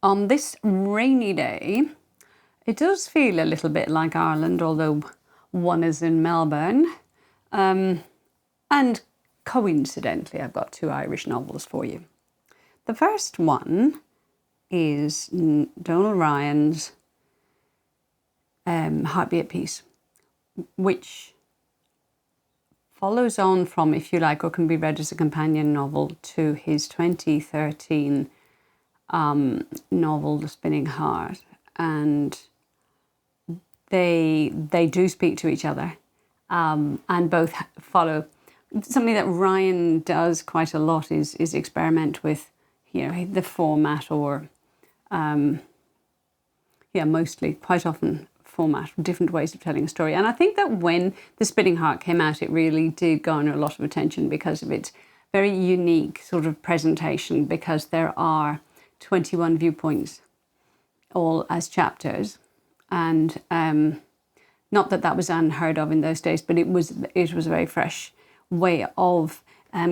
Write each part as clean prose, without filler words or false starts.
On this rainy day, it does feel a little bit like Ireland, although one is in Melbourne. And coincidentally, I've got 2 Irish novels for you. The first one is Donal Ryan's Heart Be at Peace, which follows on from, if you like, or can be read as a companion novel to his 2013 novel, The Spinning Heart. And they do speak to each other, and both follow. Something that Ryan does quite a lot is experiment with, the format, or mostly, quite often, format, different ways of telling a story. And I think that when The Spinning Heart came out, it really did garner a lot of attention because of its very unique sort of presentation, because there are 21 viewpoints, all as chapters. And not that was unheard of in those days, but it was a very fresh way of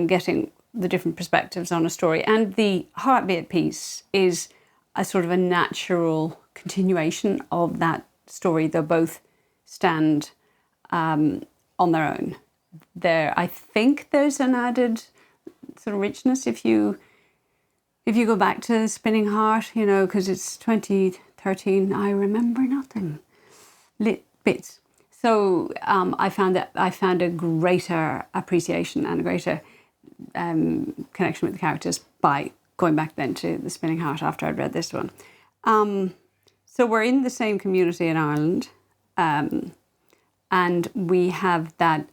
getting the different perspectives on a story. And the Heart Be at Peace is a sort of a natural continuation of that story. They both stand on their own. I think there's an added sort of richness if you go back to Spinning Heart, because it's 2013. I remember nothing. Bits. So I found a greater appreciation and a greater connection with the characters by going back then to The Spinning Heart after I'd read this one. So we're in the same community in Ireland, and we have that.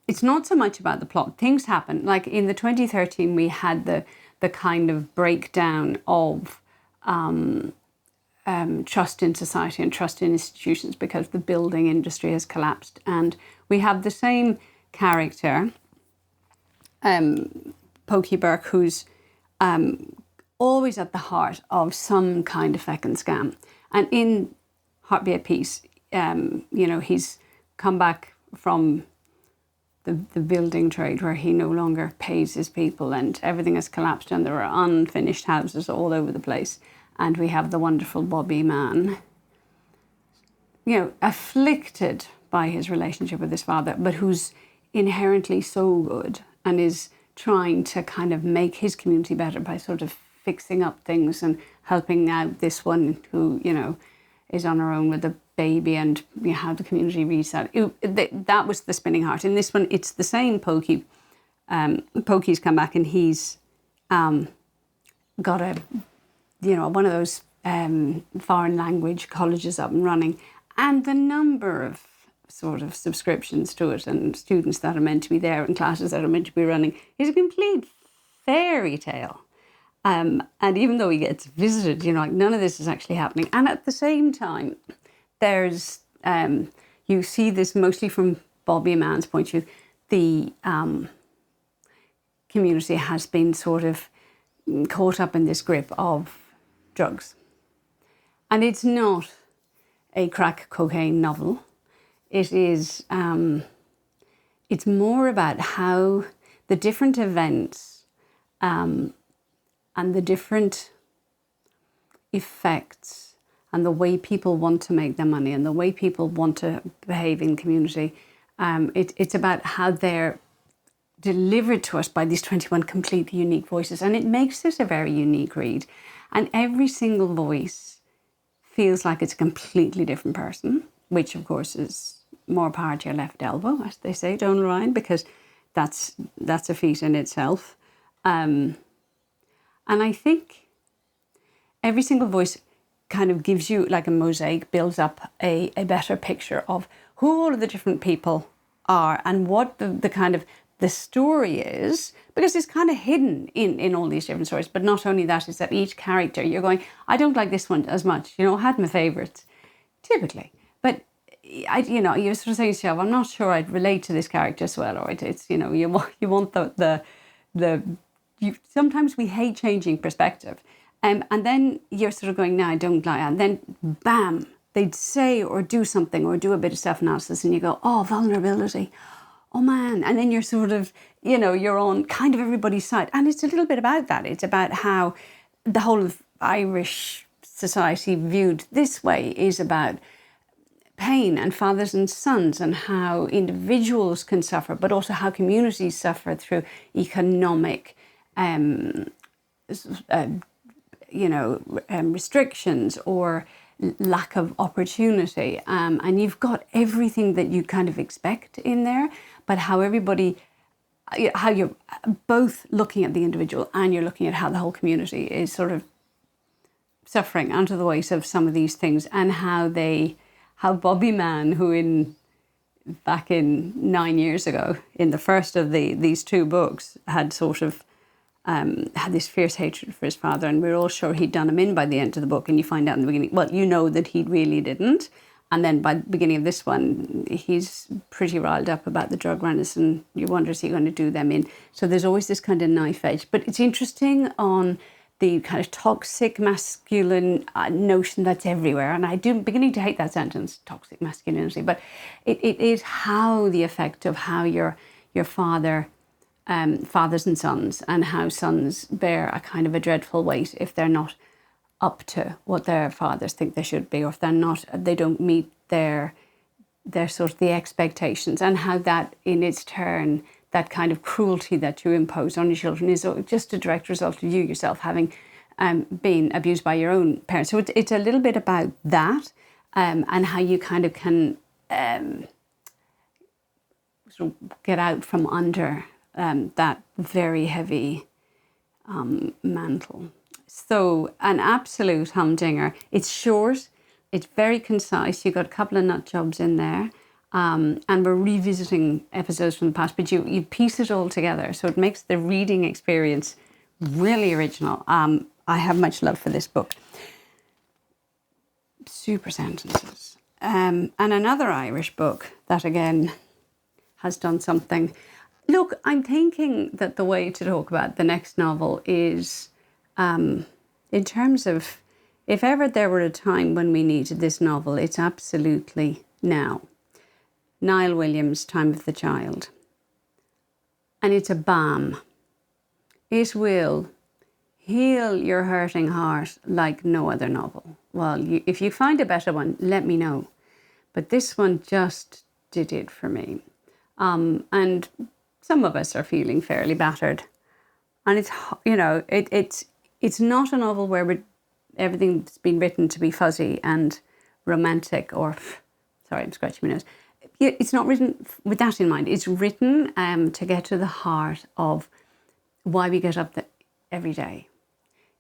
It's not so much about the plot. Things happen. Like in the 2013, we had the kind of breakdown of trust in society and trust in institutions because the building industry has collapsed. And we have the same character, Pokey Burke, who's always at the heart of some kind of feckin' scam. And in Heart Be at Peace, he's come back from the building trade where he no longer pays his people and everything has collapsed and there are unfinished houses all over the place. And we have the wonderful Bobby man, afflicted by his relationship with his father, but who's inherently so good and is trying to kind of make his community better by sort of fixing up things and helping out this one who, is on her own with a baby, and how the community reads that. That was The Spinning Heart. In this one, it's the same Pokey. Pokey's come back and he's got one of those foreign language colleges up and running, and the number of sort of subscriptions to it and students that are meant to be there and classes that are meant to be running is a complete fairy tale. And even though he gets visited, none of this is actually happening. And at the same time, there's, you see this mostly from Bobby Mann's point of view, the community has been sort of caught up in this grip of drugs. And it's not a crack cocaine novel. It is, it's more about how the different events and the different effects and the way people want to make their money and the way people want to behave in community. It's about how they're delivered to us by these 21 completely unique voices. And it makes this a very unique read. And every single voice feels like it's a completely different person, which of course is more power to your left elbow, as they say, Donal Ryan, because that's a feat in itself. And I think every single voice kind of gives you, like a mosaic, builds up a better picture of who all of the different people are and what the kind of the story is, because it's kind of hidden in all these different stories. But not only that, is that each character, you're going, I don't like this one as much. I had my favourites, typically. But, you're sort of saying to yourself, I'm not sure I'd relate to this character as well. Or it's, you want sometimes we hate changing perspective. And then you're sort of going, no, I don't like it. And then, bam, they'd say or do something or do a bit of self-analysis and you go, oh, vulnerability. Oh, man. And then you're sort of, you're on kind of everybody's side. And it's a little bit about that. It's about how the whole of Irish society viewed this way is about pain and fathers and sons, and how individuals can suffer, but also how communities suffer through economic restrictions or lack of opportunity. And you've got everything that you kind of expect in there, but how you're both looking at the individual and you're looking at how the whole community is sort of suffering under the weight of some of these things, and how Bobby Mann, who back in 9 years ago, in the first of these two books, had sort of had this fierce hatred for his father, and we're all sure he'd done him in by the end of the book, and you find out in the beginning, well, you know that he really didn't. And then by the beginning of this one, he's pretty riled up about the drug runners, and you wonder, is he going to do them in? So there's always this kind of knife edge. But it's interesting on the kind of toxic masculine notion that's everywhere. And I'm beginning to hate that sentence, toxic masculinity. But it is how the effect of how your father, fathers and sons, and how sons bear a kind of a dreadful weight if they're not up to what their fathers think they should be, or if they don't meet their sort of the expectations, and how that in its turn, that kind of cruelty that you impose on your children is just a direct result of you yourself having been abused by your own parents. So it's a little bit about that, and how you kind of can sort of get out from under that very heavy mantle. So an absolute humdinger. It's short, it's very concise. You've got a couple of nut jobs in there. And we're revisiting episodes from the past, but you piece it all together. So it makes the reading experience really original. I have much love for this book. Super sentences. And another Irish book that again has done something. Look, I'm thinking that the way to talk about the next novel is in terms of, if ever there were a time when we needed this novel, it's absolutely now. Niall Williams' Time of the Child. And it's a balm. It will heal your hurting heart like no other novel. Well, if you find a better one, let me know. But this one just did it for me. And some of us are feeling fairly battered. And it's not a novel where everything's been written to be fuzzy and romantic, or, sorry, I'm scratching my nose. It's not written with that in mind. It's written to get to the heart of why we get up every day.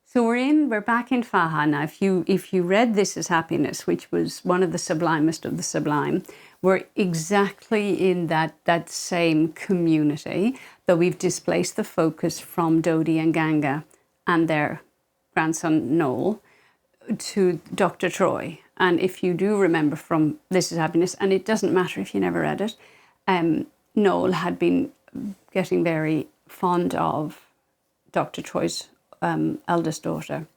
So we're back in Faha now. If you read This Is Happiness, which was one of the sublimest of the sublime, we're exactly in that same community, though we've displaced the focus from Dodie and Ganga and their grandson Noel to Dr. Troy. And if you do remember from This Is Happiness, and it doesn't matter if you never read it, Noel had been getting very fond of Dr. Troy's eldest daughter,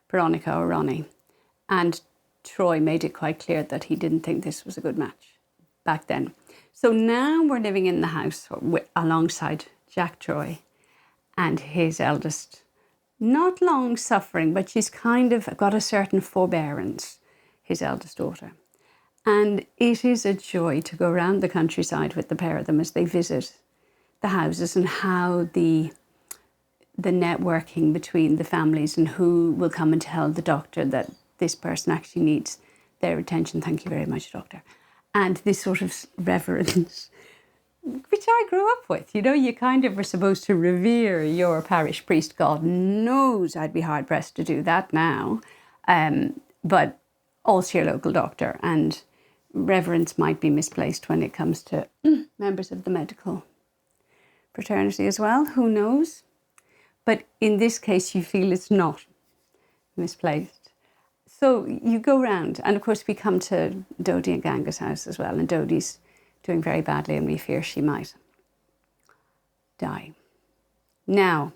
Veronica or Ronnie. And Troy made it quite clear that he didn't think this was a good match back then. So now we're living in the house alongside Jack Troy and his eldest, not long suffering, but she's kind of got a certain forbearance, his eldest daughter. And it is a joy to go around the countryside with the pair of them as they visit the houses, and how the networking between the families, and who will come and tell the doctor that this person actually needs their attention. Thank you very much, doctor. And this sort of reverence, which I grew up with. You kind of were supposed to revere your parish priest. God knows I'd be hard-pressed to do that now. But also your local doctor. And reverence might be misplaced when it comes to members of the medical fraternity as well. Who knows? But in this case, you feel it's not misplaced. So you go round, and of course we come to Dodie and Ganga's house as well, and Dodie's doing very badly, and we fear she might die. Now,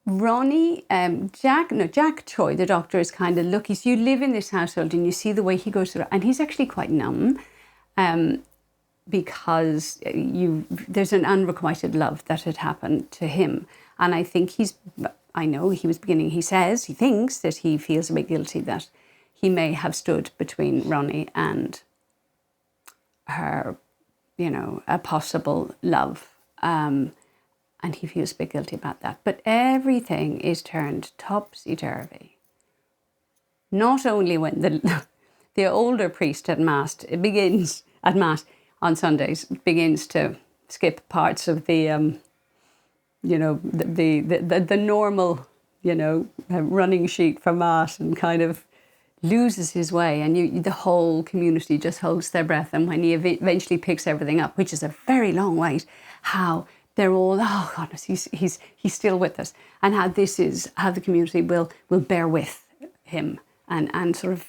Jack Troy, the doctor, is kind of lucky. So you live in this household and you see the way he goes through, and he's actually quite numb because there's an unrequited love that had happened to him. And I think I know he says, he thinks that he feels a bit guilty that he may have stood between Ronnie and her, a possible love. And he feels a bit guilty about that. But everything is turned topsy-turvy. Not only when the older priest at Mass on Sundays begins to skip parts of the the normal, running sheet for Mass and kind of loses his way, and the whole community just holds their breath. And when he eventually picks everything up, which is a very long wait, how they're all, oh goodness, he's still with us, and how the community will bear with him and sort of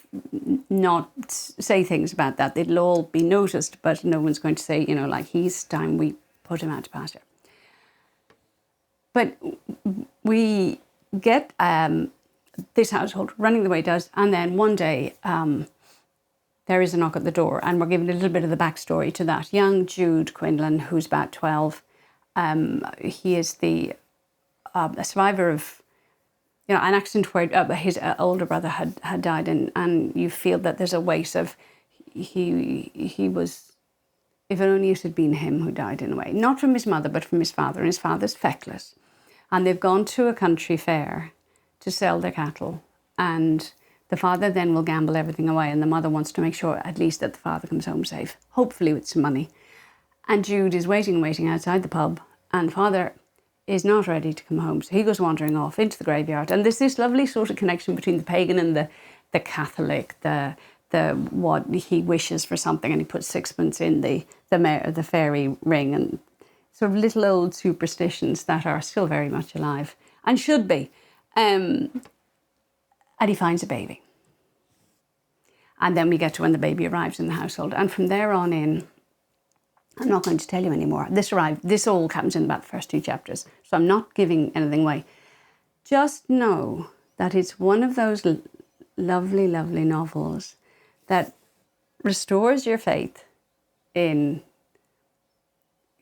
not say things about that. It'll all be noticed, but no one's going to say, he's time we put him out to pasture. But we get this household running the way it does, and then one day there is a knock at the door, and we're given a little bit of the backstory to that. Young Jude Quinlan, who's about 12, he is a survivor of an accident where his older brother had died, and you feel that there's a weight of he was, if only it had been him who died in a way, not from his mother but from his father, and his father's feckless, and they've gone to a country fair to sell their cattle, and the father then will gamble everything away, and the mother wants to make sure at least that the father comes home safe, hopefully with some money. And Jude is waiting outside the pub, and father is not ready to come home, so he goes wandering off into the graveyard, and there's this lovely sort of connection between the pagan and the Catholic, the what he wishes for something, and he puts sixpence in the fairy ring, and sort of little old superstitions that are still very much alive and should be. And he finds a baby. And then we get to when the baby arrives in the household. And from there on in, I'm not going to tell you anymore. This all happens in about the first 2 chapters. So I'm not giving anything away. Just know that it's one of those lovely, lovely novels that restores your faith in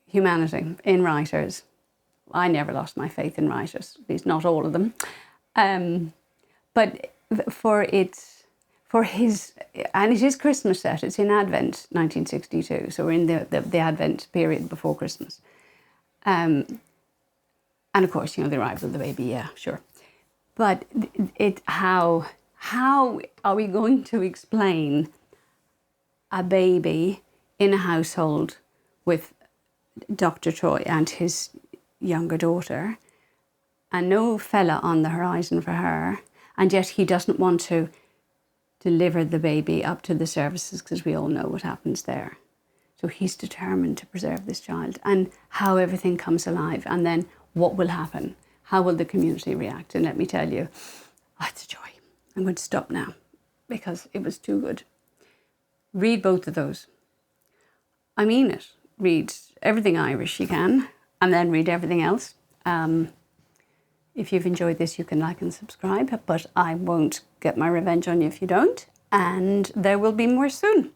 humanity, in writers. I never lost my faith in writers, at least not all of them. But and it is Christmas set. It's in Advent, 1962. So we're in the Advent period before Christmas. And of course, the arrival of the baby, yeah, sure. But how are we going to explain a baby in a household with Dr. Troy and his younger daughter, and no fella on the horizon for her, and yet he doesn't want to deliver the baby up to the services because we all know what happens there. So he's determined to preserve this child, and how everything comes alive, and then what will happen? How will the community react? And let me tell you, it's a joy. I'm going to stop now because it was too good. Read both of those. I mean it. Read everything Irish you can, and then read everything else. If you've enjoyed this, you can like and subscribe, but I won't get my revenge on you if you don't, and there will be more soon.